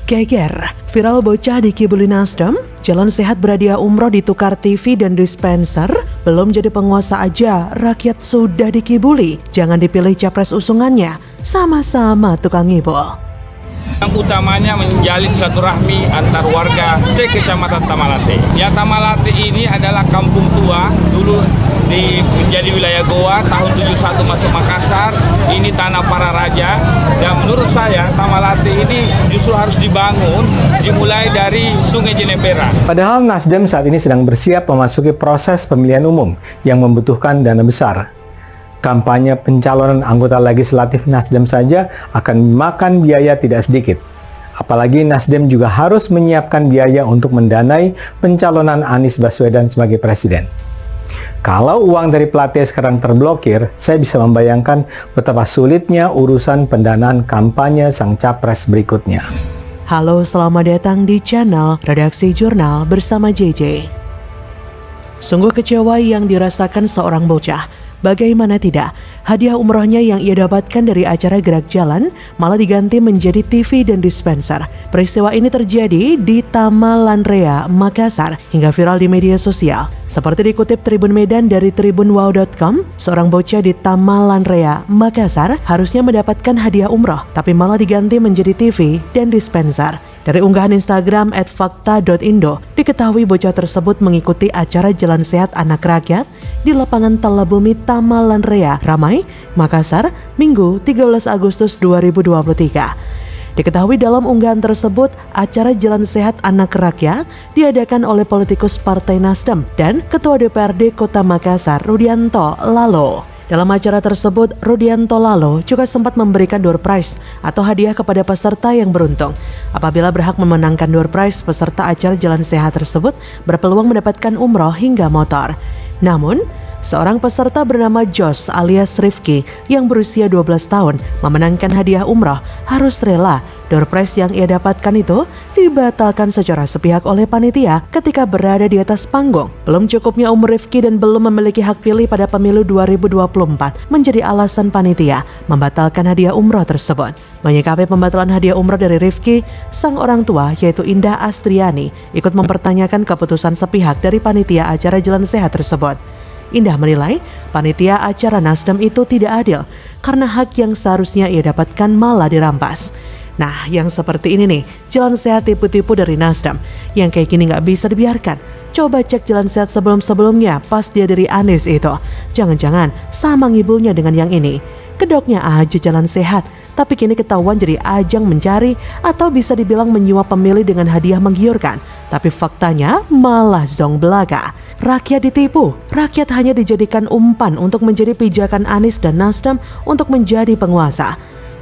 Geger, viral bocah dikibuli Nasdem, jalan sehat berhadiah umroh ditukar TV dan dispenser, belum jadi penguasa aja, rakyat sudah dikibuli, jangan dipilih capres usungannya, sama-sama tukang ngibul. Yang utamanya menjalin silaturahmi antar warga sekecamatan Tamalate. Ya, Tamalate ini adalah kampung tua, dulu menjadi wilayah Goa, tahun 71 masuk Makassar, ini tanah para raja. Dan menurut saya Tamalate ini justru harus dibangun, dimulai dari Sungai Jenepera. Padahal Nasdem saat ini sedang bersiap memasuki proses pemilihan umum yang membutuhkan dana besar. Kampanye pencalonan anggota legislatif Nasdem saja akan memakan biaya tidak sedikit. Apalagi Nasdem juga harus menyiapkan biaya untuk mendanai pencalonan Anies Baswedan sebagai presiden. Kalau uang dari pelatih sekarang terblokir, saya bisa membayangkan betapa sulitnya urusan pendanaan kampanye sang capres berikutnya. Halo, selamat datang di channel Redaksi Jurnal bersama JJ. Sungguh kecewa yang dirasakan seorang bocah. Bagaimana tidak, hadiah umrohnya yang ia dapatkan dari acara gerak jalan malah diganti menjadi TV dan dispenser. Peristiwa ini terjadi di Tamalanrea, Makassar, hingga viral di media sosial. Seperti dikutip Tribun Medan dari tribunwow.com, seorang bocah di Tamalanrea, Makassar harusnya mendapatkan hadiah umroh, tapi malah diganti menjadi TV dan dispenser. Dari unggahan Instagram @fakta.indo, diketahui bocah tersebut mengikuti acara Jalan Sehat Anak Rakyat di lapangan Talabumi Tamalanrea, Ramai, Makassar, Minggu 13 Agustus 2023. Diketahui dalam unggahan tersebut, acara Jalan Sehat Anak Rakyat diadakan oleh politikus Partai Nasdem dan Ketua DPRD Kota Makassar, Rudianto Lalo. Dalam acara tersebut, Rudianto Lalo juga sempat memberikan door prize atau hadiah kepada peserta yang beruntung. Apabila berhak memenangkan door prize, peserta acara Jalan Sehat tersebut berpeluang mendapatkan umroh hingga motor. Namun, seorang peserta bernama Jos alias Rifki yang berusia 12 tahun memenangkan hadiah umroh harus rela door prize yang ia dapatkan itu dibatalkan secara sepihak oleh panitia ketika berada di atas panggung. Belum cukupnya umur Rifki dan belum memiliki hak pilih pada pemilu 2024 menjadi alasan panitia membatalkan hadiah umroh tersebut. Menyikapi pembatalan hadiah umroh dari Rifki, sang orang tua yaitu Indah Astriani ikut mempertanyakan keputusan sepihak dari panitia acara Jalan Sehat tersebut. Indah menilai panitia acara Nasdem itu tidak adil karena hak yang seharusnya ia dapatkan malah dirampas. Nah, yang seperti ini nih, Jalan Sehat tipu-tipu dari Nasdem. Yang kayak gini nggak bisa dibiarkan. Coba cek Jalan Sehat sebelum-sebelumnya pas dia dari Anies itu. Jangan-jangan sama ngibulnya dengan yang ini. Kedoknya aja Jalan Sehat, tapi kini ketahuan jadi ajang mencari atau bisa dibilang menyuap pemilih dengan hadiah menggiurkan. Tapi faktanya malah zong belaga. Rakyat ditipu, rakyat hanya dijadikan umpan untuk menjadi pijakan Anies dan Nasdem untuk menjadi penguasa.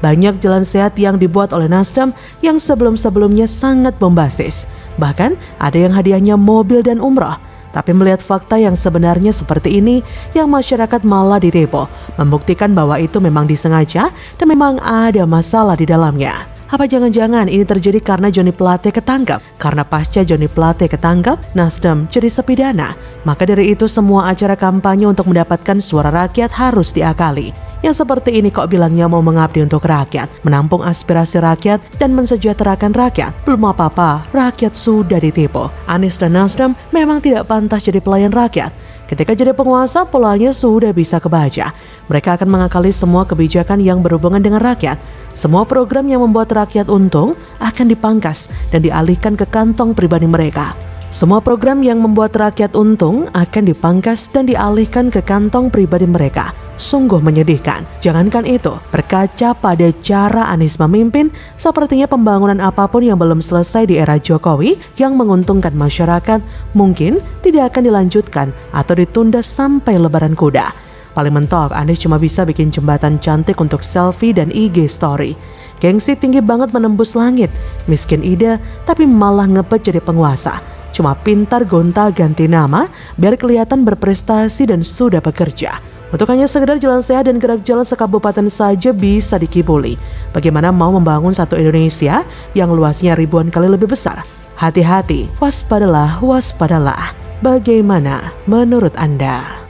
Banyak jalan sehat yang dibuat oleh Nasdem yang sebelum-sebelumnya sangat bombastis. Bahkan ada yang hadiahnya mobil dan umroh. Tapi melihat fakta yang sebenarnya seperti ini, yang masyarakat malah ditipu, membuktikan bahwa itu memang disengaja dan memang ada masalah di dalamnya. Apa jangan-jangan ini terjadi karena Johnny Plate ketangkap? Karena pasca Johnny Plate ketangkap, Nasdem jadi sepi dana. Maka dari itu semua acara kampanye untuk mendapatkan suara rakyat harus diakali. Yang seperti ini kok bilangnya mau mengabdi untuk rakyat, menampung aspirasi rakyat dan mensejahterakan rakyat. Belum apa-apa, rakyat sudah ditipu. Anies dan Nasdem memang tidak pantas jadi pelayan rakyat. Ketika jadi penguasa, polanya sudah bisa kebaca. Mereka akan mengakali semua kebijakan yang berhubungan dengan rakyat. Semua program yang membuat rakyat untung akan dipangkas dan dialihkan ke kantong pribadi mereka. Semua program yang membuat rakyat untung akan dipangkas dan dialihkan ke kantong pribadi mereka. Sungguh menyedihkan. Jangankan itu, berkaca pada cara Anies memimpin, sepertinya pembangunan apapun yang belum selesai di era Jokowi yang menguntungkan masyarakat mungkin tidak akan dilanjutkan atau ditunda sampai Lebaran Kuda. Paling mentok, Anies cuma bisa bikin jembatan cantik untuk selfie dan IG story. Gengsi tinggi banget menembus langit. Miskin ide, tapi malah ngepet jadi penguasa. Cuma pintar gonta-ganti nama biar kelihatan berprestasi dan sudah bekerja. Untuk hanya sekedar jalan sehat dan gerak jalan sekabupaten saja bisa dikibuli. Bagaimana mau membangun satu Indonesia yang luasnya ribuan kali lebih besar? Hati-hati, waspadalah, waspadalah. Bagaimana menurut Anda?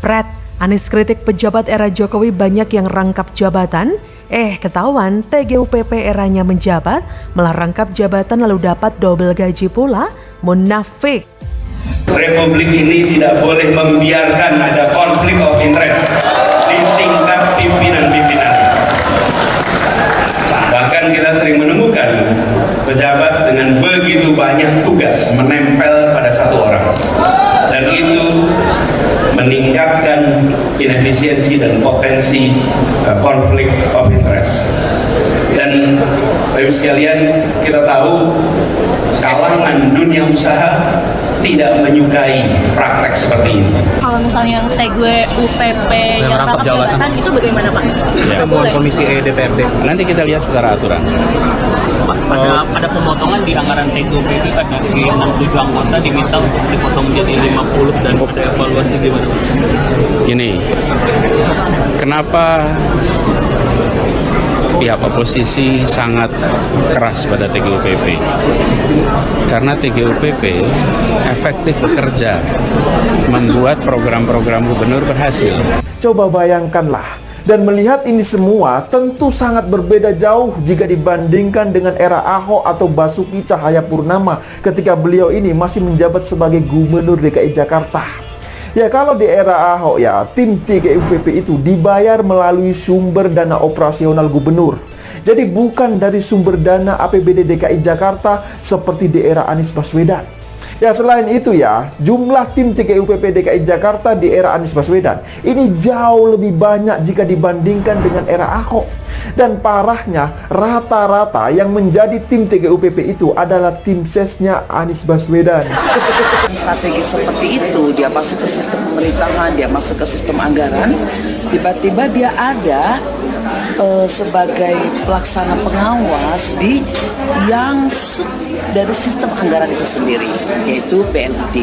Jepret, Anies kritik pejabat era Jokowi banyak yang rangkap jabatan. Ketahuan TGUPP eranya menjabat, malah rangkap jabatan lalu dapat double gaji pula. Munafik. Republik ini tidak boleh membiarkan ada konflik of interest di tingkat pimpinan-pimpinan. Bahkan kita sering menemukan pejabat dengan begitu banyak tugas menempel pada satu orang. Dan itu meningkatkan inefisiensi dan potensi konflik of interest. Dan Bapak sekalian, kita tahu kalangan dunia usaha tidak menyukai praktek seperti ini. Kalau misalnya yang TGUPP yang rangkap jabatan itu bagaimana Pak? Temuan Komisi E DPRD. Nanti kita lihat secara aturan. Pada pemotongan di anggaran TGUPP kan dari 67 anggota diminta untuk dipotong menjadi 50 dan ada evaluasi gimana? Gini, kenapa pihak oposisi sangat keras pada TGUPP? Karena TGUPP efektif bekerja, membuat program-program gubernur berhasil. Coba bayangkanlah, dan melihat ini semua tentu sangat berbeda jauh jika dibandingkan dengan era Ahok atau Basuki Cahayapurnama ketika beliau ini masih menjabat sebagai Gubernur DKI Jakarta. Ya, kalau di era Ahok ya, tim TGUPP itu dibayar melalui sumber dana operasional gubernur. Jadi bukan dari sumber dana APBD DKI Jakarta seperti di era Anies Baswedan. Ya, selain itu ya, jumlah tim TGUPP DKI Jakarta di era Anies Baswedan ini jauh lebih banyak jika dibandingkan dengan era Ahok. Dan parahnya, rata-rata yang menjadi tim TGUPP itu adalah tim sesnya Anies Baswedan. Strategi seperti itu, dia masuk ke sistem pemerintahan, dia masuk ke sistem anggaran, tiba-tiba dia ada sebagai pelaksana pengawas di yang dari sistem anggaran itu sendiri, yaitu PNUD.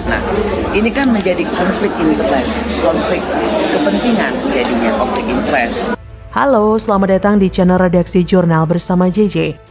Nah, ini kan menjadi konflik interest, konflik kepentingan jadinya konflik interest. Halo, selamat datang di channel Redaksi Jurnal bersama JJ.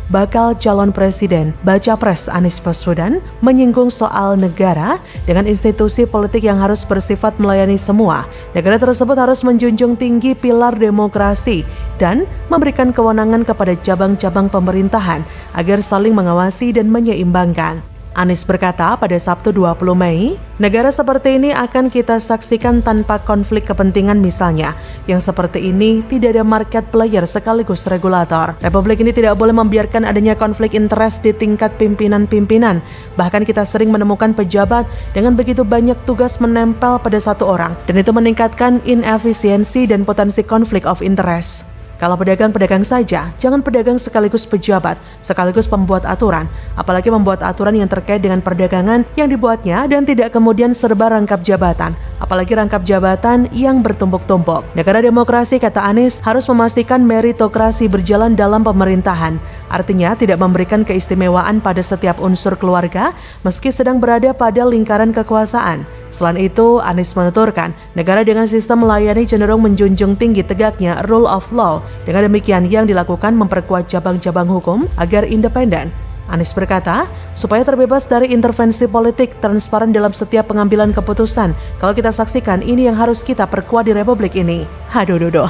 Bakal calon presiden Baca Pres Anies Baswedan menyinggung soal negara dengan institusi politik yang harus bersifat melayani semua. Negara tersebut harus menjunjung tinggi pilar demokrasi dan memberikan kewenangan kepada cabang-cabang pemerintahan agar saling mengawasi dan menyeimbangkan. Anies berkata pada Sabtu 20 Mei, negara seperti ini akan kita saksikan tanpa konflik kepentingan misalnya. Yang seperti ini tidak ada market player sekaligus regulator. Republik ini tidak boleh membiarkan adanya konflik interest di tingkat pimpinan-pimpinan. Bahkan kita sering menemukan pejabat dengan begitu banyak tugas menempel pada satu orang. Dan itu meningkatkan inefisiensi dan potensi konflik of interest. Kalau pedagang saja, jangan pedagang sekaligus pejabat, sekaligus pembuat aturan, apalagi membuat aturan yang terkait dengan perdagangan yang dibuatnya dan tidak kemudian serba rangkap jabatan, apalagi rangkap jabatan yang bertumpuk-tumpuk. Negara demokrasi, kata Anies, harus memastikan meritokrasi berjalan dalam pemerintahan, artinya tidak memberikan keistimewaan pada setiap unsur keluarga meski sedang berada pada lingkaran kekuasaan. Selain itu, Anies menuturkan, negara dengan sistem melayani cenderung menjunjung tinggi tegaknya rule of law. Dengan demikian, yang dilakukan memperkuat cabang-cabang hukum agar independen. Anies berkata, supaya terbebas dari intervensi politik, transparan dalam setiap pengambilan keputusan. Kalau kita saksikan, ini yang harus kita perkuat di Republik ini. Aduh.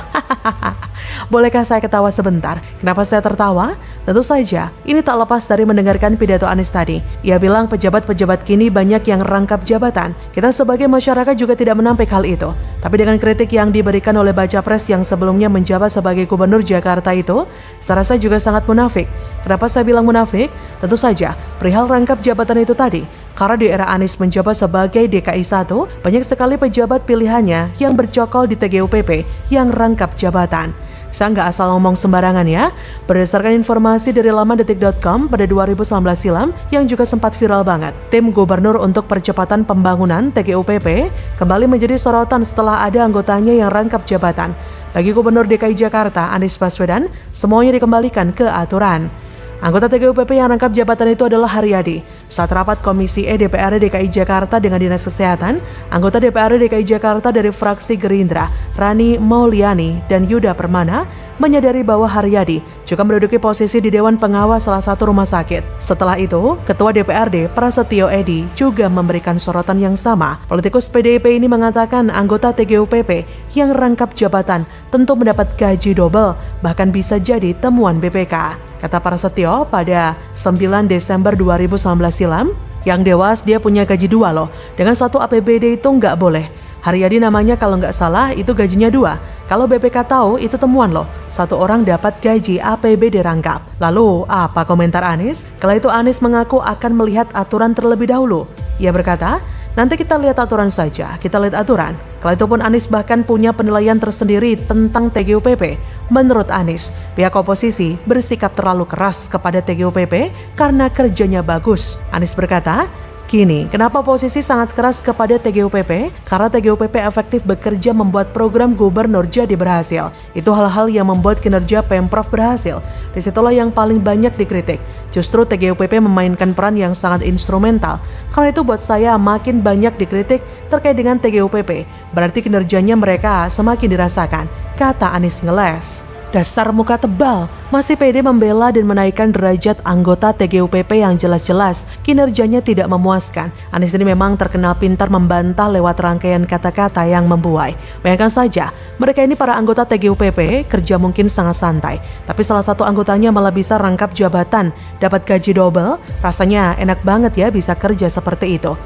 Bolehkah saya ketawa sebentar? Kenapa saya tertawa? Tentu saja, ini tak lepas dari mendengarkan pidato Anies tadi. Ia bilang pejabat-pejabat kini banyak yang rangkap jabatan. Kita sebagai masyarakat juga tidak menampik hal itu. Tapi dengan kritik yang diberikan oleh Baca Pres yang sebelumnya menjabat sebagai Gubernur Jakarta itu, saya rasa juga sangat munafik. Kenapa saya bilang munafik? Tentu saja, perihal rangkap jabatan itu tadi. Karena di era Anies menjabat sebagai DKI 1, banyak sekali pejabat pilihannya yang bercokol di TGUPP yang rangkap jabatan. Saya nggak asal ngomong sembarangan ya. Berdasarkan informasi dari laman detik.com pada 2019 silam yang juga sempat viral banget, tim gubernur untuk percepatan pembangunan TGUPP kembali menjadi sorotan setelah ada anggotanya yang rangkap jabatan. Bagi Gubernur DKI Jakarta Anies Baswedan, semuanya dikembalikan ke aturan. Anggota TGUPP yang rangkap jabatan itu adalah Haryadi, Saat rapat Komisi E DPRD DKI Jakarta dengan Dinas Kesehatan, anggota DPRD DKI Jakarta dari fraksi Gerindra, Rani Mauliani dan Yuda Permana, menyadari bahwa Haryadi juga menduduki posisi di Dewan Pengawas salah satu rumah sakit. Setelah itu, Ketua DPRD Prasetyo Edy juga memberikan sorotan yang sama. Politikus PDIP ini mengatakan anggota TGUPP yang rangkap jabatan tentu mendapat gaji double, bahkan bisa jadi temuan BPK. Kata Prasetyo pada 9 Desember 2019 silam, yang dewas dia punya gaji 2 loh, dengan satu APBD itu nggak boleh. Haryadi namanya kalau nggak salah itu gajinya 2. Kalau BPK tahu itu temuan loh, satu orang dapat gaji APBD rangkap. Lalu apa komentar Anies? Kala itu Anies mengaku akan melihat aturan terlebih dahulu. Ia berkata, nanti kita lihat aturan saja, kita lihat aturan. Kala itu pun Anies bahkan punya penilaian tersendiri tentang TGUPP. Menurut Anies, pihak oposisi bersikap terlalu keras kepada TGUPP karena kerjanya bagus. Anies berkata, kini, kenapa posisi sangat keras kepada TGUPP? Karena TGUPP efektif bekerja membuat program gubernur jadi berhasil. Itu hal-hal yang membuat kinerja Pemprov berhasil. Disitulah yang paling banyak dikritik. Justru TGUPP memainkan peran yang sangat instrumental. Karena itu buat saya makin banyak dikritik terkait dengan TGUPP. Berarti kinerjanya mereka semakin dirasakan, kata Anies ngeles. Dasar muka tebal, masih pede membela dan menaikkan derajat anggota TGUPP yang jelas-jelas kinerjanya tidak memuaskan. Anies ini memang terkenal pintar membantah lewat rangkaian kata-kata yang membuai. Bayangkan saja, mereka ini para anggota TGUPP kerja mungkin sangat santai, tapi salah satu anggotanya malah bisa rangkap jabatan, dapat gaji double. Rasanya enak banget ya bisa kerja seperti itu.